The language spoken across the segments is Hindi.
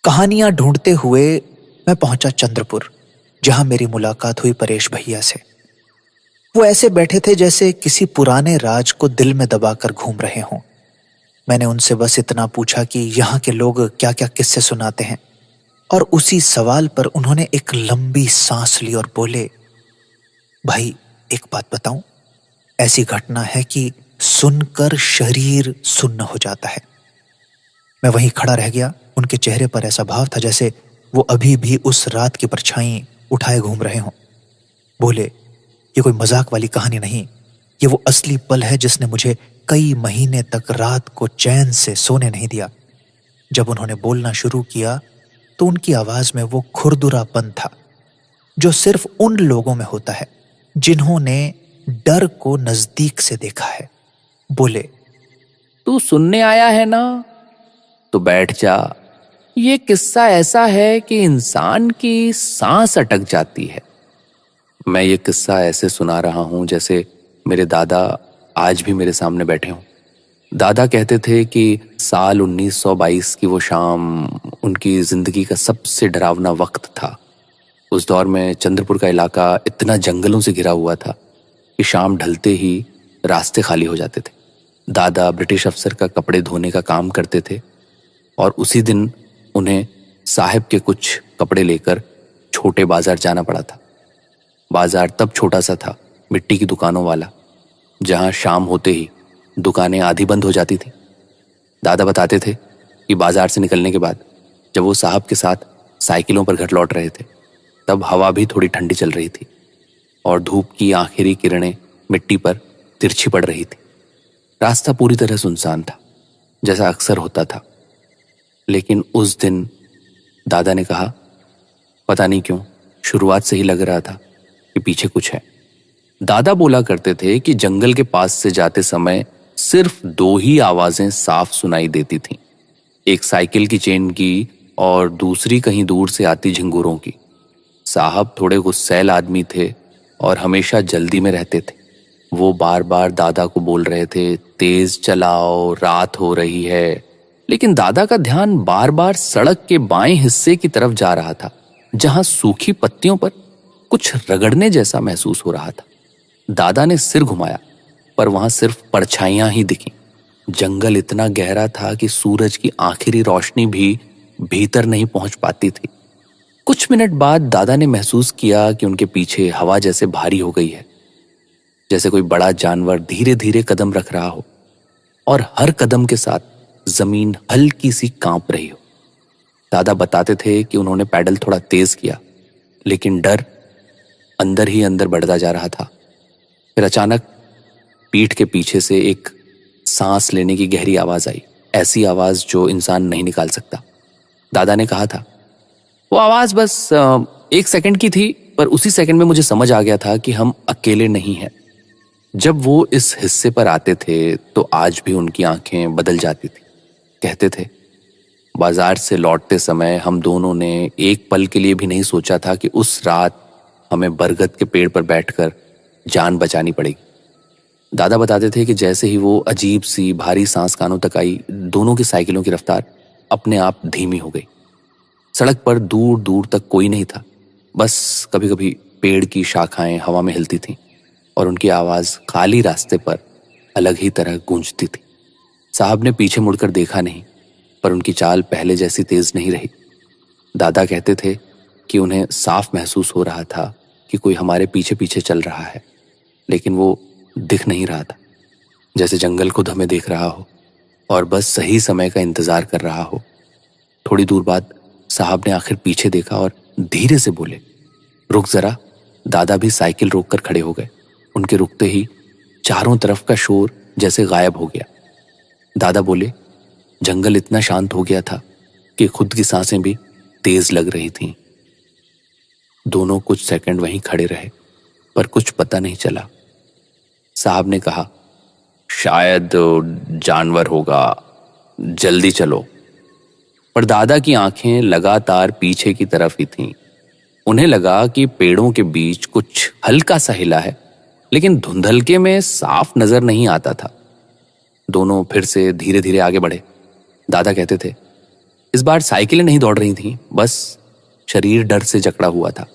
कहानियां ढूंढते हुए मैं पहुंचा चंद्रपुर, जहां मेरी मुलाकात हुई परेश भैया से। वो ऐसे बैठे थे जैसे किसी पुराने राज को दिल में दबाकर घूम रहे हों। मैंने उनसे बस इतना पूछा कि यहाँ के लोग क्या क्या किस्से सुनाते हैं, और उसी सवाल पर उन्होंने एक लंबी सांस ली और बोले, भाई एक बात बताऊं, ऐसी घटना है कि सुनकर शरीर सुन्न हो जाता है। मैं वहीं खड़ा रह गया। उनके चेहरे पर ऐसा भाव था जैसे वो अभी भी उस रात की परछाई उठाए घूम रहे हों। बोले, ये कोई मजाक वाली कहानी नहीं, ये वो असली पल है जिसने मुझे कई महीने तक रात को चैन से सोने नहीं दिया। जब उन्होंने बोलना शुरू किया तो उनकी आवाज में वो खुरदुरापन था जो सिर्फ उन लोगों में होता है जिन्होंने डर को नजदीक से देखा है। बोले, तू सुनने आया है ना, तो बैठ जा। ये किस्सा ऐसा है कि इंसान की सांस अटक जाती है। मैं ये किस्सा ऐसे सुना रहा हूं जैसे मेरे दादा आज भी मेरे सामने बैठे हों। दादा कहते थे कि साल 1922 की वो शाम उनकी जिंदगी का सबसे डरावना वक्त था। उस दौर में चंद्रपुर का इलाका इतना जंगलों से घिरा हुआ था कि शाम ढलते ही रास्ते खाली हो जाते थे। दादा ब्रिटिश अफसर का कपड़े धोने का काम करते थे और उसी दिन उन्हें साहब के कुछ कपड़े लेकर छोटे बाजार जाना पड़ा था। बाजार तब छोटा सा था, मिट्टी की दुकानों वाला, जहां शाम होते ही दुकानें आधी बंद हो जाती थी। दादा बताते थे कि बाजार से निकलने के बाद जब वो साहब के साथ साइकिलों पर घर लौट रहे थे तब हवा भी थोड़ी ठंडी चल रही थी और धूप की आखिरी किरणें मिट्टी पर तिरछी पड़ रही थी। रास्ता पूरी तरह सुनसान था, जैसा अक्सर होता था। लेकिन उस दिन दादा ने कहा, पता नहीं क्यों शुरुआत से ही लग रहा था कि पीछे कुछ है। दादा बोला करते थे कि जंगल के पास से जाते समय सिर्फ दो ही आवाजें साफ सुनाई देती थीं, एक साइकिल की चेन की और दूसरी कहीं दूर से आती झिंगुरों की। साहब थोड़े गुस्सैल आदमी थे और हमेशा जल्दी में रहते थे। वो बार बार दादा को बोल रहे थे, तेज चलाओ, रात हो रही है। लेकिन दादा का ध्यान बार बार सड़क के बाएं हिस्से की तरफ जा रहा था, जहां सूखी पत्तियों पर कुछ रगड़ने जैसा महसूस हो रहा था। दादा ने सिर घुमाया पर वहां सिर्फ परछाइयां ही दिखीं। जंगल इतना गहरा था कि सूरज की आखिरी रोशनी भी भीतर नहीं पहुंच पाती थी। कुछ मिनट बाद दादा ने महसूस किया कि उनके पीछे हवा जैसे भारी हो गई है, जैसे कोई बड़ा जानवर धीरे धीरे कदम रख रहा हो और हर कदम के साथ जमीन हल्की सी कांप रही हो। दादा बताते थे कि उन्होंने पैडल थोड़ा तेज किया, लेकिन डर अंदर ही अंदर बढ़ता जा रहा था। फिर अचानक पीठ के पीछे से एक सांस लेने की गहरी आवाज आई, ऐसी आवाज जो इंसान नहीं निकाल सकता। दादा ने कहा था, वो आवाज बस 1 सेकंड की थी, पर उसी सेकंड में मुझे समझ आ गया था कि हम अकेले नहीं हैं। जब वो इस हिस्से पर आते थे तो आज भी उनकी आंखें बदल जाती थी। कहते थे, बाजार से लौटते समय हम दोनों ने एक पल के लिए भी नहीं सोचा था कि उस रात हमें बरगद के पेड़ पर बैठकर जान बचानी पड़ेगी। दादा बताते थे कि जैसे ही वो अजीब सी भारी सांस कानों तक आई, दोनों की साइकिलों की रफ्तार अपने आप धीमी हो गई। सड़क पर दूर दूर तक कोई नहीं था, बस कभी कभी पेड़ की शाखाएं हवा में हिलती थीं और उनकी आवाज खाली रास्ते पर अलग ही तरह गूंजती थी। साहब ने पीछे मुड़कर देखा नहीं, पर उनकी चाल पहले जैसी तेज नहीं रही। दादा कहते थे कि उन्हें साफ महसूस हो रहा था कि कोई हमारे पीछे पीछे चल रहा है, लेकिन वो दिख नहीं रहा था, जैसे जंगल खुद हमें देख रहा हो और बस सही समय का इंतजार कर रहा हो। थोड़ी दूर बाद साहब ने आखिर पीछे देखा और धीरे से बोले, रुक जरा। दादा भी साइकिल रोककर खड़े हो गए। उनके रुकते ही चारों तरफ का शोर जैसे गायब हो गया। दादा बोले, जंगल इतना शांत हो गया था कि खुद की सांसें भी तेज लग रही थीं। दोनों कुछ सेकंड वहीं खड़े रहे, पर कुछ पता नहीं चला। साहब ने कहा, शायद जानवर होगा, जल्दी चलो। पर दादा की आंखें लगातार पीछे की तरफ ही थीं। उन्हें लगा कि पेड़ों के बीच कुछ हल्का सा हिला है, लेकिन धुंधलके में साफ नजर नहीं आता था। दोनों फिर से धीरे धीरे आगे बढ़े। दादा कहते थे, इस बार साइकिलें नहीं दौड़ रही थीं, बस शरीर डर से जकड़ा हुआ था।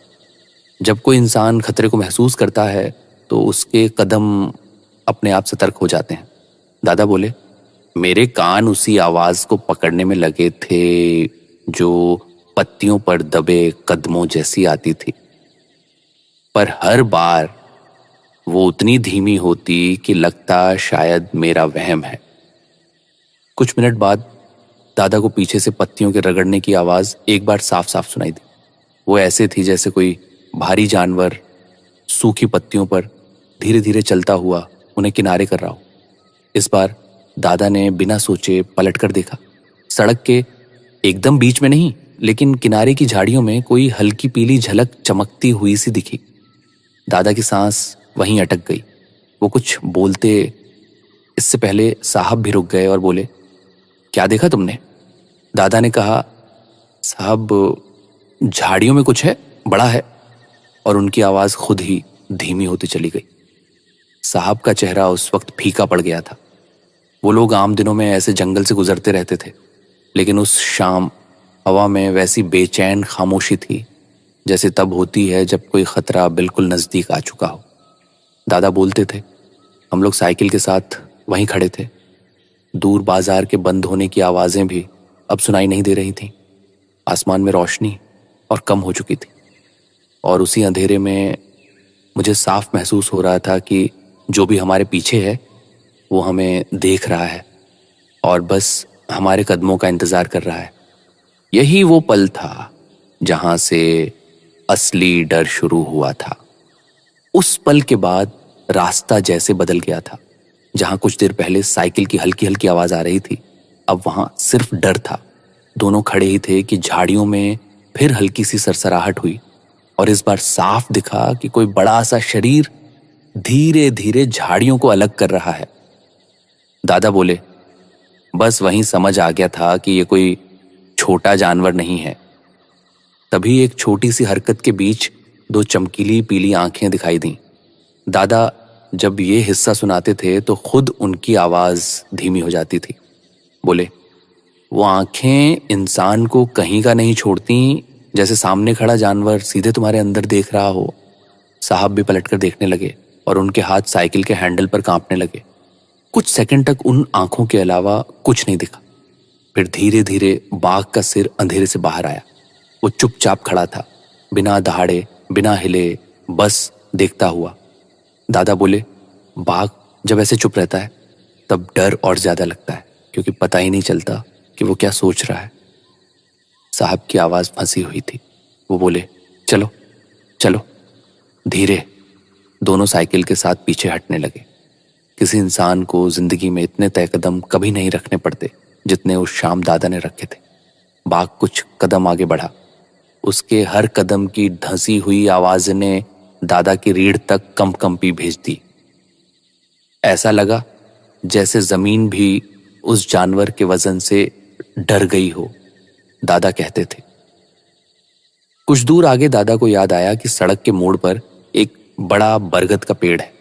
जब कोई इंसान खतरे को महसूस करता है तो उसके कदम अपने आप सतर्क हो जाते हैं। दादा बोले, मेरे कान उसी आवाज को पकड़ने में लगे थे जो पत्तियों पर दबे कदमों जैसी आती थी, पर हर बार वो उतनी धीमी होती कि लगता शायद मेरा वहम है। कुछ मिनट बाद दादा को पीछे से पत्तियों के रगड़ने की आवाज एक बार साफ साफ सुनाई दी। वो ऐसे थी जैसे कोई भारी जानवर सूखी पत्तियों पर धीरे धीरे चलता हुआ उन्हें किनारे कर रहा हो। इस बार दादा ने बिना सोचे पलट कर देखा। सड़क के एकदम बीच में नहीं, लेकिन किनारे की झाड़ियों में कोई हल्की पीली झलक चमकती हुई सी दिखी। दादा की सांस वहीं अटक गई। वो कुछ बोलते इससे पहले साहब भी रुक गए और बोले, क्या देखा तुमने? दादा ने कहा, साहब झाड़ियों में कुछ है, बड़ा है। और उनकी आवाज खुद ही धीमी होती चली गई। साहब का चेहरा उस वक्त फीका पड़ गया था। वो लोग आम दिनों में ऐसे जंगल से गुजरते रहते थे, लेकिन उस शाम हवा में वैसी बेचैन खामोशी थी जैसे तब होती है जब कोई खतरा बिल्कुल नजदीक आ चुका हो। दादा बोलते थे, हम लोग साइकिल के साथ वहीं खड़े थे। दूर बाजार के बंद होने की आवाजें भी अब सुनाई नहीं दे रही थीं। आसमान में रोशनी और कम हो चुकी थी, और उसी अंधेरे में मुझे साफ महसूस हो रहा था कि जो भी हमारे पीछे है वो हमें देख रहा है और बस हमारे कदमों का इंतजार कर रहा है। यही वो पल था जहां से असली डर शुरू हुआ था। उस पल के बाद रास्ता जैसे बदल गया था। जहां कुछ देर पहले साइकिल की हल्की हल्की आवाज आ रही थी, अब वहां सिर्फ डर था। दोनों खड़े ही थे कि झाड़ियों में फिर हल्की सी सरसराहट हुई, और इस बार साफ दिखा कि कोई बड़ा सा शरीर धीरे धीरे झाड़ियों को अलग कर रहा है। दादा बोले, बस वहीं समझ आ गया था कि ये कोई छोटा जानवर नहीं है। तभी एक छोटी सी हरकत के बीच दो चमकीली पीली आंखें दिखाई दी। दादा जब ये हिस्सा सुनाते थे तो खुद उनकी आवाज धीमी हो जाती थी। बोले, वो आंखें इंसान को कहीं का नहीं छोड़ती, जैसे सामने खड़ा जानवर सीधे तुम्हारे अंदर देख रहा हो। साहब भी पलटकर देखने लगे और उनके हाथ साइकिल के हैंडल पर कांपने लगे। कुछ सेकंड तक उन आंखों के अलावा कुछ नहीं दिखा। फिर धीरे धीरे बाघ का सिर अंधेरे से बाहर आया। वो चुपचाप खड़ा था, बिना दहाड़े, बिना हिले, बस देखता हुआ। दादा बोले, बाघ जब ऐसे चुप रहता है तब डर और ज्यादा लगता है, क्योंकि पता ही नहीं चलता कि वो क्या सोच रहा है। साहब की आवाज फंसी हुई थी। वो बोले, चलो चलो। धीरे दोनों साइकिल के साथ पीछे हटने लगे। किसी इंसान को जिंदगी में इतने तय कदम कभी नहीं रखने पड़ते जितने उस शाम दादा ने रखे थे। बाघ कुछ कदम आगे बढ़ा। उसके हर कदम की धंसी हुई आवाज ने दादा की रीढ़ तक कंपी भेज दी। ऐसा लगा जैसे जमीन भी उस जानवर के वजन से डर गई हो, दादा कहते थे। कुछ दूर आगे दादा को याद आया कि सड़क के मोड़ पर एक बड़ा बरगद का पेड़ है।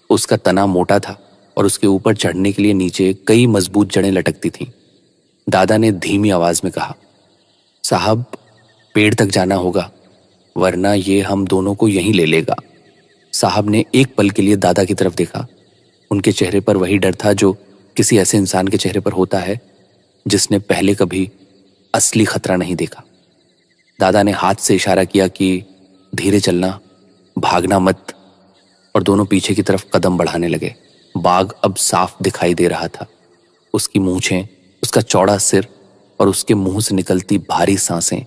उसका तना मोटा था और उसके ऊपर चढ़ने के लिए नीचे कई मजबूत जड़ें लटकती थीं। दादा ने धीमी आवाज में कहा, साहब पेड़ तक जाना होगा, वरना ये हम दोनों को यहीं ले लेगा। साहब ने एक पल के लिए दादा की तरफ देखा। उनके चेहरे पर वही डर था जो किसी ऐसे इंसान के चेहरे पर होता है जिसने पहले कभी असली खतरा नहीं देखा। दादा ने हाथ से इशारा किया कि धीरे चलना, भागना मत, और दोनों पीछे की तरफ कदम बढ़ाने लगे। बाघ अब साफ दिखाई दे रहा था। उसकी मूंछें, उसका चौड़ा सिर और उसके मुंह से निकलती भारी सांसें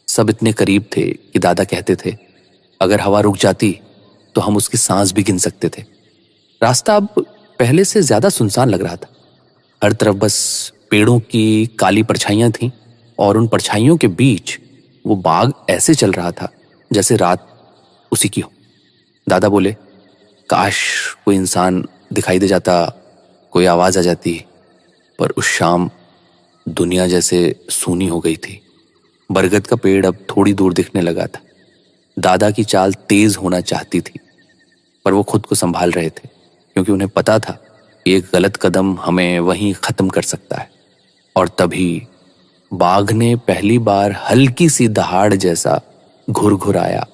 सब इतने करीब थे कि दादा कहते थे, अगर हवा रुक जाती तो हम उसकी सांस भी गिन सकते थे। रास्ता अब पहले से ज्यादा सुनसान लग रहा था। हर तरफ बस पेड़ों की काली परछाइयां थीं, और उन परछाइयों के बीच वो बाघ ऐसे चल रहा था जैसे रात उसी की हो। दादा बोले, काश कोई इंसान दिखाई दे जाता, कोई आवाज आ जाती, पर उस शाम दुनिया जैसे सूनी हो गई थी। बरगद का पेड़ अब थोड़ी दूर दिखने लगा था। दादा की चाल तेज होना चाहती थी, पर वो खुद को संभाल रहे थे, क्योंकि उन्हें पता था कि एक गलत कदम हमें वहीं खत्म कर सकता है। और तभी बाघ ने पहली बार हल्की सी दहाड़ जैसा घुरघुराया,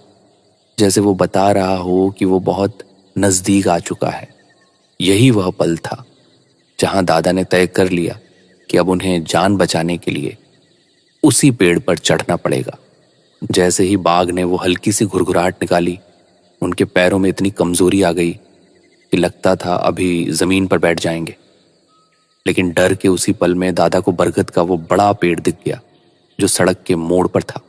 जैसे वो बता रहा हो कि वो बहुत नजदीक आ चुका है। यही वह पल था जहां दादा ने तय कर लिया कि अब उन्हें जान बचाने के लिए उसी पेड़ पर चढ़ना पड़ेगा। जैसे ही बाघ ने वो हल्की सी घुरघुराहट निकाली, उनके पैरों में इतनी कमजोरी आ गई कि लगता था अभी जमीन पर बैठ जाएंगे। लेकिन डर के उसी पल में दादा को बरगद का वो बड़ा पेड़ दिख गया जो सड़क के मोड़ पर था।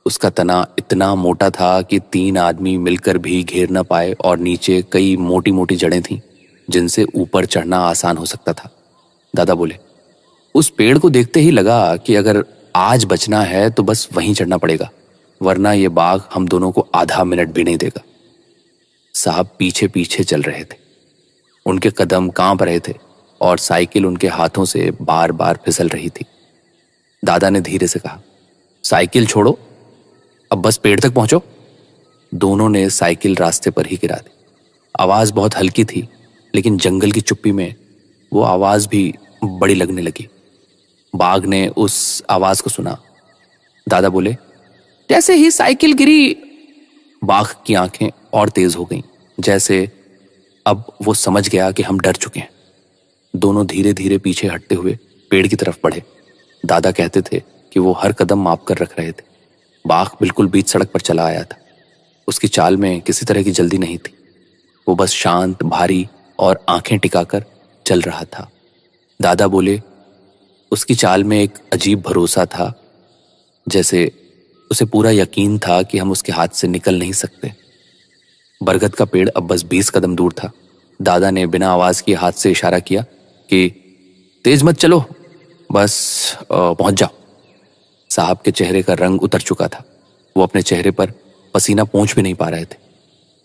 उसका तना इतना मोटा था कि 3 आदमी मिलकर भी घेर न पाए और नीचे कई मोटी मोटी जड़ें थीं जिनसे ऊपर चढ़ना आसान हो सकता था। दादा बोले, उस पेड़ को देखते ही लगा कि अगर आज बचना है तो बस वहीं चढ़ना पड़ेगा, वरना ये बाघ हम दोनों को आधा मिनट भी नहीं देगा। साहब पीछे पीछे चल रहे थे, उनके कदम कांप रहे थे और साइकिल उनके हाथों से बार बार फिसल रही थी। दादा ने धीरे से कहा, साइकिल छोड़ो, अब बस पेड़ तक पहुंचो। दोनों ने साइकिल रास्ते पर ही गिरा दी। आवाज बहुत हल्की थी, लेकिन जंगल की चुप्पी में वो आवाज भी बड़ी लगने लगी। बाघ ने उस आवाज को सुना। दादा बोले, जैसे ही साइकिल गिरी, बाघ की आंखें और तेज हो गईं, जैसे अब वो समझ गया कि हम डर चुके हैं। दोनों धीरे धीरे पीछे हटते हुए पेड़ की तरफ बढ़े। दादा कहते थे कि वो हर कदम माप कर रख रहे थे। बाघ बिल्कुल बीच सड़क पर चला आया था। उसकी चाल में किसी तरह की जल्दी नहीं थी। वो बस शांत, भारी और आंखें टिकाकर चल रहा था। दादा बोले, उसकी चाल में एक अजीब भरोसा था, जैसे उसे पूरा यकीन था कि हम उसके हाथ से निकल नहीं सकते। बरगद का पेड़ अब बस 20 कदम दूर था। दादा ने बिना आवाज किए हाथ से इशारा किया कि तेज मत चलो, बस पहुंच जाओ। साहब के चेहरे का रंग उतर चुका था। वो अपने चेहरे पर पसीना पोंछ भी नहीं पा रहे थे,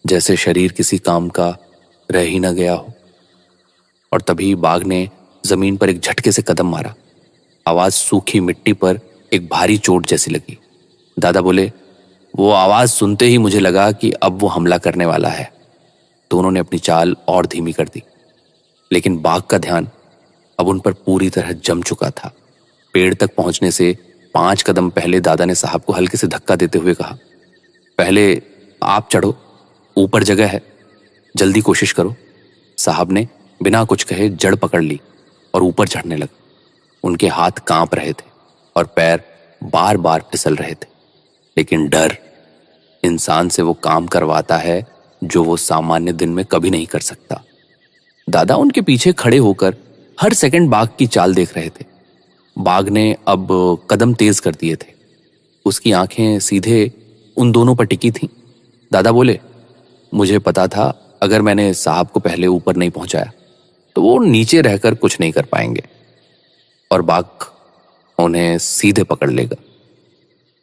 जैसे शरीर किसी काम का रह ही न गया हो। और तभी बाघ ने जमीन पर एक झटके से कदम मारा। आवाज सूखी मिट्टी पर एक भारी चोट जैसी लगी। दादा बोले, वो आवाज सुनते ही मुझे लगा कि अब वो हमला करने वाला है। दोनों ने अपनी चाल और धीमी कर दी, लेकिन बाघ का ध्यान अब उन पर पूरी तरह जम चुका था। पेड़ तक पहुंचने से 5 कदम पहले दादा ने साहब को हल्के से धक्का देते हुए कहा, पहले आप चढ़ो, ऊपर जगह है, जल्दी कोशिश करो। साहब ने बिना कुछ कहे जड़ पकड़ ली और ऊपर चढ़ने लगा। उनके हाथ कांप रहे थे और पैर बार बार फिसल रहे थे, लेकिन डर इंसान से वो काम करवाता है जो वो सामान्य दिन में कभी नहीं कर सकता। दादा उनके पीछे खड़े होकर हर सेकंड बाघ की चाल देख रहे थे। बाघ ने अब कदम तेज कर दिए थे। उसकी आंखें सीधे उन दोनों पर टिकी थीं। दादा बोले, मुझे पता था अगर मैंने साहब को पहले ऊपर नहीं पहुंचाया तो वो नीचे रहकर कुछ नहीं कर पाएंगे और बाघ उन्हें सीधे पकड़ लेगा।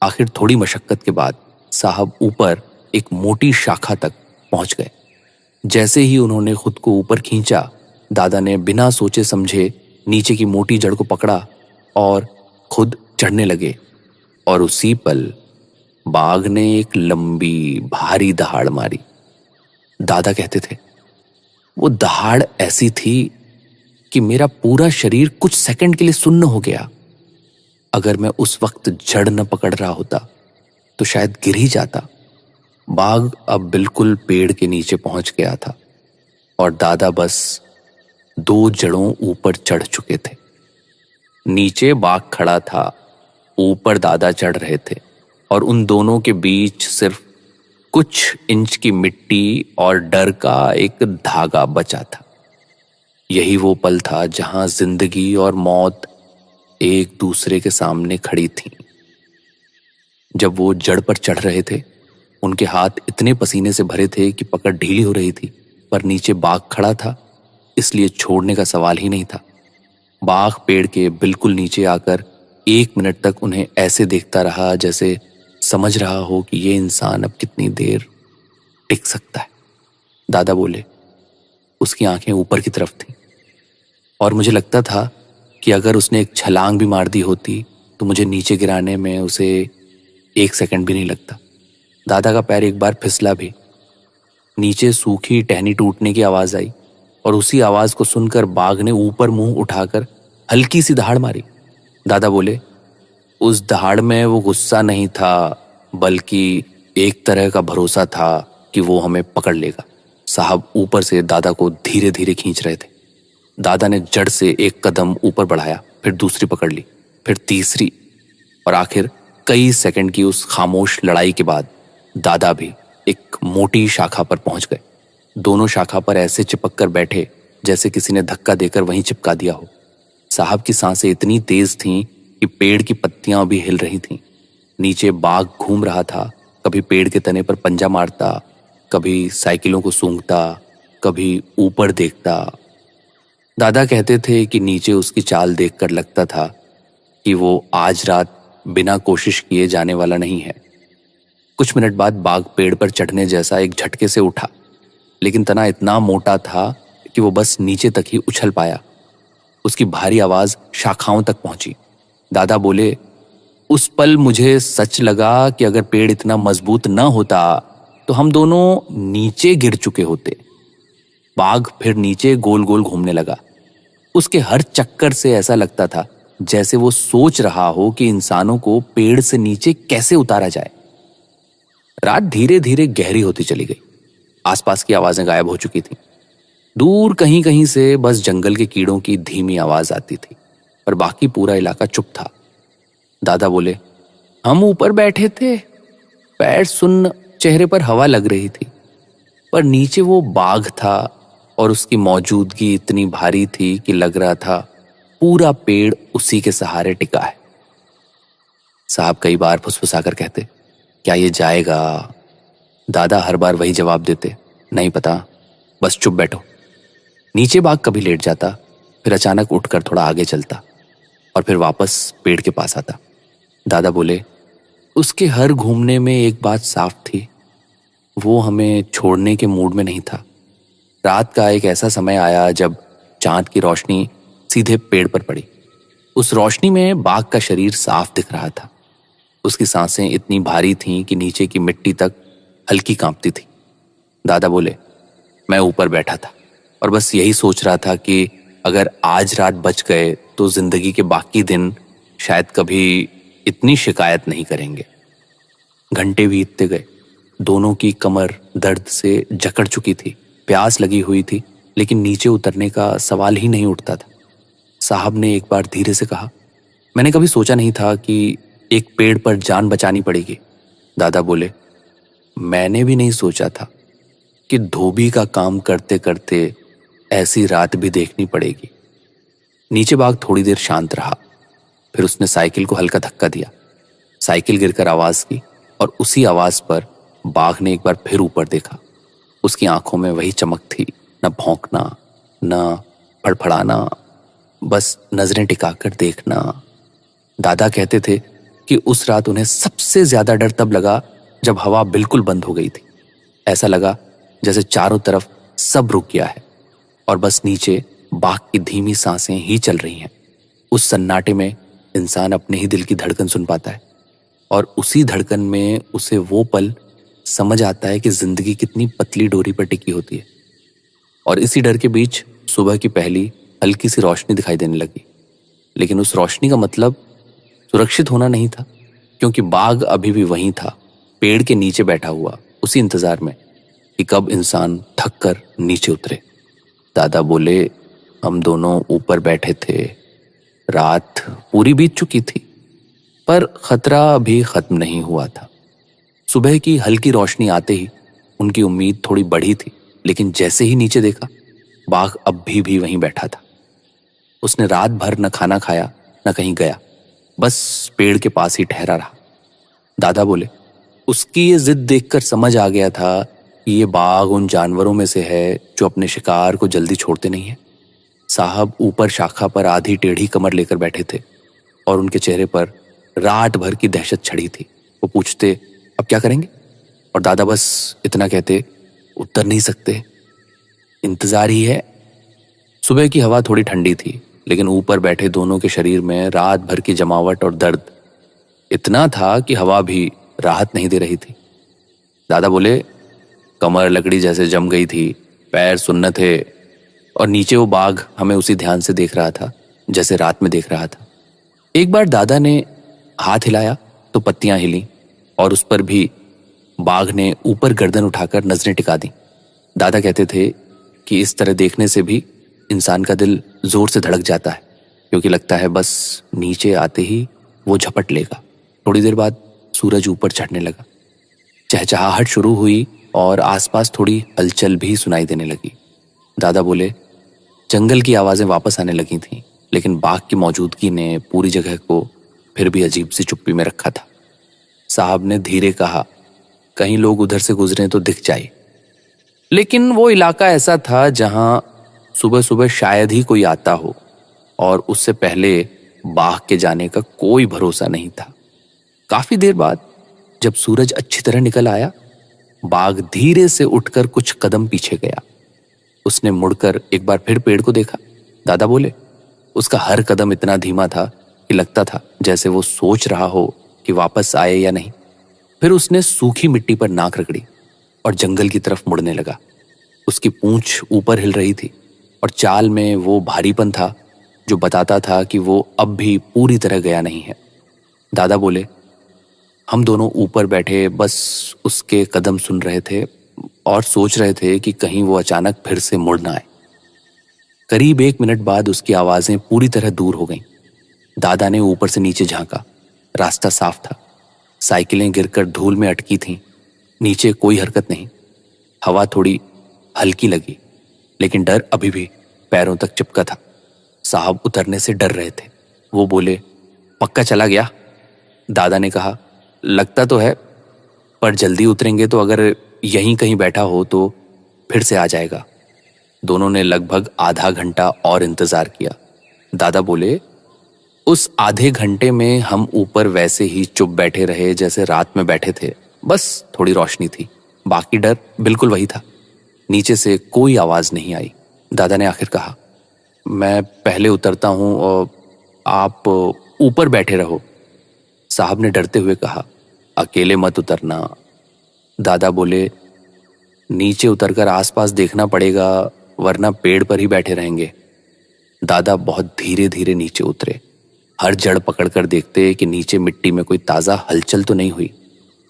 आखिर थोड़ी मशक्कत के बाद साहब ऊपर एक मोटी शाखा तक पहुंच गए। जैसे ही उन्होंने खुद को ऊपर खींचा, दादा ने बिना सोचे समझे नीचे की मोटी जड़ को पकड़ा और खुद चढ़ने लगे। और उसी पल बाघ ने एक लंबी भारी दहाड़ मारी। दादा कहते थे, वो दहाड़ ऐसी थी कि मेरा पूरा शरीर कुछ सेकंड के लिए सुन्न हो गया। अगर मैं उस वक्त जड़ न पकड़ रहा होता तो शायद गिर ही जाता। बाघ अब बिल्कुल पेड़ के नीचे पहुंच गया था और दादा बस 2 जड़ों ऊपर चढ़ चुके थे। नीचे बाघ खड़ा था, ऊपर दादा चढ़ रहे थे और उन दोनों के बीच सिर्फ कुछ इंच की मिट्टी और डर का एक धागा बचा था। यही वो पल था जहां जिंदगी और मौत एक दूसरे के सामने खड़ी थीं। जब वो जड़ पर चढ़ रहे थे, उनके हाथ इतने पसीने से भरे थे कि पकड़ ढीली हो रही थी, पर नीचे बाघ खड़ा था, इसलिए छोड़ने का सवाल ही नहीं था। बाघ पेड़ के बिल्कुल नीचे आकर 1 मिनट तक उन्हें ऐसे देखता रहा जैसे समझ रहा हो कि ये इंसान अब कितनी देर टिक सकता है। दादा बोले, उसकी आंखें ऊपर की तरफ थीं और मुझे लगता था कि अगर उसने एक छलांग भी मार दी होती तो मुझे नीचे गिराने में उसे 1 सेकंड भी नहीं लगता। दादा का पैर एक बार फिसला भी। नीचे सूखी टहनी टूटने की आवाज आई और उसी आवाज को सुनकर बाघ ने ऊपर मुंह उठाकर हल्की सी दहाड़ मारी। दादा बोले, उस दहाड़ में वो गुस्सा नहीं था, बल्कि एक तरह का भरोसा था कि वो हमें पकड़ लेगा। साहब ऊपर से दादा को धीरे धीरे खींच रहे थे। दादा ने जड़ से एक कदम ऊपर बढ़ाया, फिर दूसरी पकड़ ली, फिर तीसरी, और आखिर कई सेकंड की उस खामोश लड़ाई के बाद दादा भी एक मोटी शाखा पर पहुंच गए। दोनों शाखा पर ऐसे चिपक कर बैठे जैसे किसी ने धक्का देकर वहीं चिपका दिया हो। साहब की सांसें इतनी तेज थीं कि पेड़ की पत्तियां भी हिल रही थीं। नीचे बाघ घूम रहा था, कभी पेड़ के तने पर पंजा मारता, कभी साइकिलों को सूंघता, कभी ऊपर देखता। दादा कहते थे कि नीचे उसकी चाल देखकर लगता था कि वो आज रात बिना कोशिश किए जाने वाला नहीं है। कुछ मिनट बाद बाघ पेड़ पर चढ़ने जैसा एक झटके से उठा, लेकिन तना इतना मोटा था कि वो बस नीचे तक ही उछल पाया। उसकी भारी आवाज शाखाओं तक पहुंची। दादा बोले, उस पल मुझे सच लगा कि अगर पेड़ इतना मजबूत न होता तो हम दोनों नीचे गिर चुके होते। बाघ फिर नीचे गोल गोल घूमने लगा। उसके हर चक्कर से ऐसा लगता था जैसे वो सोच रहा हो कि इंसानों को पेड़ से नीचे कैसे उतारा जाए। रात धीरे धीरे गहरी होती चली गई। आसपास की आवाजें गायब हो चुकी थीं। दूर कहीं कहीं से बस जंगल के कीड़ों की धीमी आवाज आती थी, पर बाकी पूरा इलाका चुप था। दादा बोले, हम ऊपर बैठे थे, पैर सुन्न, चेहरे पर हवा लग रही थी, पर नीचे वो बाघ था और उसकी मौजूदगी इतनी भारी थी कि लग रहा था पूरा पेड़ उसी के सहारे टिका है। साहब कई बार फुसफुसाकर कहते, क्या ये जाएगा? दादा हर बार वही जवाब देते, नहीं पता, बस चुप बैठो। नीचे बाघ कभी लेट जाता, फिर अचानक उठकर थोड़ा आगे चलता और फिर वापस पेड़ के पास आता। दादा बोले, उसके हर घूमने में एक बात साफ थी, वो हमें छोड़ने के मूड में नहीं था। रात का एक ऐसा समय आया जब चांद की रोशनी सीधे पेड़ पर पड़ी। उस रोशनी में बाघ का शरीर साफ दिख रहा था। उसकी सांसें इतनी भारी थीं कि नीचे की मिट्टी तक हल्की कांपती थी। दादा बोले, मैं ऊपर बैठा था और बस यही सोच रहा था कि अगर आज रात बच गए तो जिंदगी के बाकी दिन शायद कभी इतनी शिकायत नहीं करेंगे। घंटे बीतते गए। दोनों की कमर दर्द से जकड़ चुकी थी। प्यास लगी हुई थी, लेकिन नीचे उतरने का सवाल ही नहीं उठता था। साहब ने एक बार धीरे से कहा, मैंने कभी सोचा नहीं था कि एक पेड़ पर जान बचानी पड़ेगी। दादा बोले, मैंने भी नहीं सोचा था कि धोबी का काम करते करते ऐसी रात भी देखनी पड़ेगी। नीचे बाघ थोड़ी देर शांत रहा, फिर उसने साइकिल को हल्का धक्का दिया। साइकिल गिरकर आवाज की और उसी आवाज पर बाघ ने एक बार फिर ऊपर देखा। उसकी आंखों में वही चमक थी, न भौंकना, न फड़फड़ाना, बस नजरें टिकाकर देखना। दादा कहते थे कि उस रात उन्हें सबसे ज्यादा डर तब लगा जब हवा बिल्कुल बंद हो गई थी। ऐसा लगा जैसे चारों तरफ सब रुक गया है और बस नीचे बाघ की धीमी सांसें ही चल रही हैं। उस सन्नाटे में इंसान अपने ही दिल की धड़कन सुन पाता है और उसी धड़कन में उसे वो पल समझ आता है कि जिंदगी कितनी पतली डोरी पर टिकी होती है। और इसी डर के बीच सुबह की पहली हल्की सी रोशनी दिखाई देने लगी। लेकिन उस रोशनी का मतलब सुरक्षित होना नहीं था, क्योंकि बाघ अभी भी वहीं था, पेड़ के नीचे बैठा हुआ, उसी इंतजार में कि कब इंसान थक कर नीचे उतरे। दादा बोले, हम दोनों ऊपर बैठे थे। रात पूरी बीत चुकी थी, पर खतरा अभी खत्म नहीं हुआ था। सुबह की हल्की रोशनी आते ही उनकी उम्मीद थोड़ी बढ़ी थी, लेकिन जैसे ही नीचे देखा, बाघ अब भी वहीं बैठा था। उसने रात भर न खाना खाया न कहीं गया, बस पेड़ के पास ही ठहरा रहा। दादा बोले, उसकी ये जिद देखकर समझ आ गया था कि ये बाघ उन जानवरों में से है जो अपने शिकार को जल्दी छोड़ते नहीं है। साहब ऊपर शाखा पर आधी टेढ़ी कमर लेकर बैठे थे और उनके चेहरे पर रात भर की दहशत छड़ी थी। वो पूछते, अब क्या करेंगे? और दादा बस इतना कहते, उतर नहीं सकते, इंतजार ही है। सुबह की हवा थोड़ी ठंडी थी, लेकिन ऊपर बैठे दोनों के शरीर में रात भर की जमावट और दर्द इतना था कि हवा भी राहत नहीं दे रही थी। दादा बोले, कमर लकड़ी जैसे जम गई थी, पैर सुन्न थे और नीचे वो बाघ हमें उसी ध्यान से देख रहा था जैसे रात में देख रहा था। एक बार दादा ने हाथ हिलाया तो पत्तियां हिली और उस पर भी बाघ ने ऊपर गर्दन उठाकर नजरें टिका दी। दादा कहते थे कि इस तरह देखने से भी इंसान का दिल जोर से धड़क जाता है, क्योंकि लगता है बस नीचे आते ही वो झपट लेगा। थोड़ी देर बाद सूरज ऊपर चढ़ने लगा, चहचहाहट शुरू हुई और आसपास थोड़ी हलचल भी सुनाई देने लगी। दादा बोले, जंगल की आवाजें वापस आने लगी थीं, लेकिन बाघ की मौजूदगी ने पूरी जगह को फिर भी अजीब सी चुप्पी में रखा था। साहब ने धीरे कहा, कहीं लोग उधर से गुजरे तो दिख जाए। लेकिन वो इलाका ऐसा था जहां सुबह सुबह शायद ही कोई आता हो और उससे पहले बाघ के जाने का कोई भरोसा नहीं था। काफी देर बाद जब सूरज अच्छी तरह निकल आया, बाघ धीरे से उठकर कुछ कदम पीछे गया। उसने मुड़कर एक बार फिर पेड़ को देखा। दादा बोले, उसका हर कदम इतना धीमा था कि लगता था जैसे वो सोच रहा हो कि वापस आए या नहीं। फिर उसने सूखी मिट्टी पर नाक रगड़ी और जंगल की तरफ मुड़ने लगा। उसकी पूंछ ऊपर हिल रही थी और चाल में वो भारीपन था जो बताता था कि वो अब भी पूरी तरह गया नहीं है। दादा बोले, हम दोनों ऊपर बैठे बस उसके कदम सुन रहे थे और सोच रहे थे कि कहीं वो अचानक फिर से मुड़ ना आए। करीब 1 मिनट बाद उसकी आवाजें पूरी तरह दूर हो गईं। दादा ने ऊपर से नीचे झांका। रास्ता साफ था, साइकिलें गिरकर धूल में अटकी थीं। नीचे कोई हरकत नहीं। हवा थोड़ी हल्की लगी, लेकिन डर अभी भी पैरों तक चिपका था। साहब उतरने से डर रहे थे। वो बोले, पक्का चला गया? दादा ने कहा, लगता तो है, पर जल्दी उतरेंगे तो अगर यहीं कहीं बैठा हो तो फिर से आ जाएगा। दोनों ने लगभग आधा घंटा और इंतजार किया। दादा बोले, उस आधे घंटे में हम ऊपर वैसे ही चुप बैठे रहे जैसे रात में बैठे थे, बस थोड़ी रोशनी थी, बाकी डर बिल्कुल वही था। नीचे से कोई आवाज नहीं आई। दादा ने आखिर कहा, मैं पहले उतरता हूं और आप ऊपर बैठे रहो। साहब ने डरते हुए कहा, अकेले मत उतरना। दादा बोले, नीचे उतरकर आसपास देखना पड़ेगा, वरना पेड़ पर ही बैठे रहेंगे। दादा बहुत धीरे धीरे नीचे उतरे। हर जड़ पकड़कर देखते कि नीचे मिट्टी में कोई ताजा हलचल तो नहीं हुई।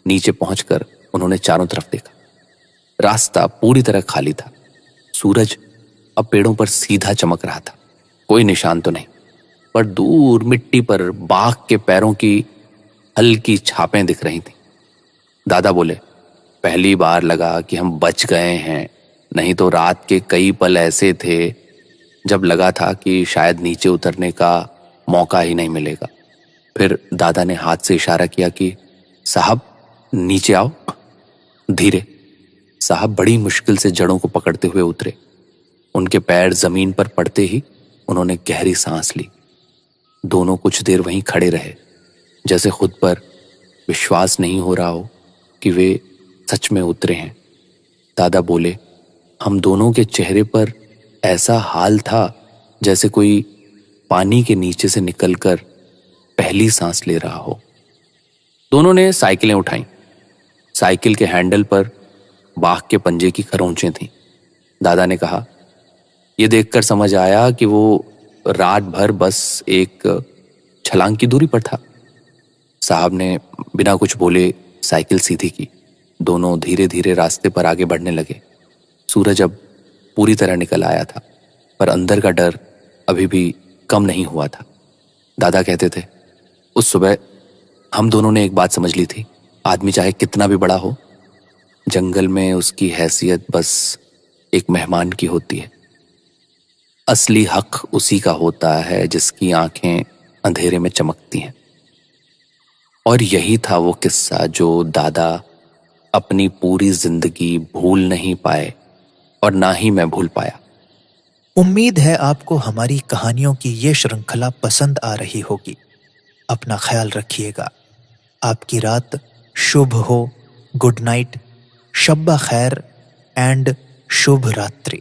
नीचे पहुंचकर उन्होंने चारों तरफ देखा। रास्ता पूरी तरह खाली था। सूरज अब पेड़ों पर सीधा चमक रहा था। कोई निशान तो नहीं, पर दूर मिट्टी पर बाघ के पैरों की हल्की छापें दिख रही थीं। दादा बोले, पहली बार लगा कि हम बच गए हैं, नहीं तो रात के कई पल ऐसे थे जब लगा था कि शायद नीचे उतरने का मौका ही नहीं मिलेगा। फिर दादा ने हाथ से इशारा किया कि साहब नीचे आओ। धीरे। साहब बड़ी मुश्किल से जड़ों को पकड़ते हुए उतरे। उनके पैर जमीन पर पड़ते ही उन्होंने गहरी सांस ली। दोनों कुछ देर वहीं खड़े रहे, जैसे खुद पर विश्वास नहीं हो रहा हो कि वे सच में उतरे हैं। दादा बोले, हम दोनों के चेहरे पर ऐसा हाल था जैसे कोई पानी के नीचे से निकलकर पहली सांस ले रहा हो। दोनों ने साइकिलें उठाईं। साइकिल के हैंडल पर बाघ के पंजे की खरोंचें थीं। दादा ने कहा, यह देखकर समझ आया कि वो रात भर बस एक छलांग की दूरी पर था। साहब ने बिना कुछ बोले साइकिल सीधी की। दोनों धीरे धीरे रास्ते पर आगे बढ़ने लगे। सूरज अब पूरी तरह निकल आया था, पर अंदर का डर अभी भी कम नहीं हुआ था। दादा कहते थे, उस सुबह हम दोनों ने एक बात समझ ली थी, आदमी चाहे कितना भी बड़ा हो, जंगल में उसकी हैसियत बस एक मेहमान की होती है। असली हक उसी का होता है जिसकी आंखें अंधेरे में चमकती हैं। और यही था वो किस्सा जो दादा अपनी पूरी जिंदगी भूल नहीं पाए और ना ही मैं भूल पाया। उम्मीद है आपको हमारी कहानियों की ये श्रृंखला पसंद आ रही होगी। अपना ख्याल रखिएगा। आपकी रात शुभ हो। गुड नाइट, शब्बा खैर एंड शुभ रात्रि।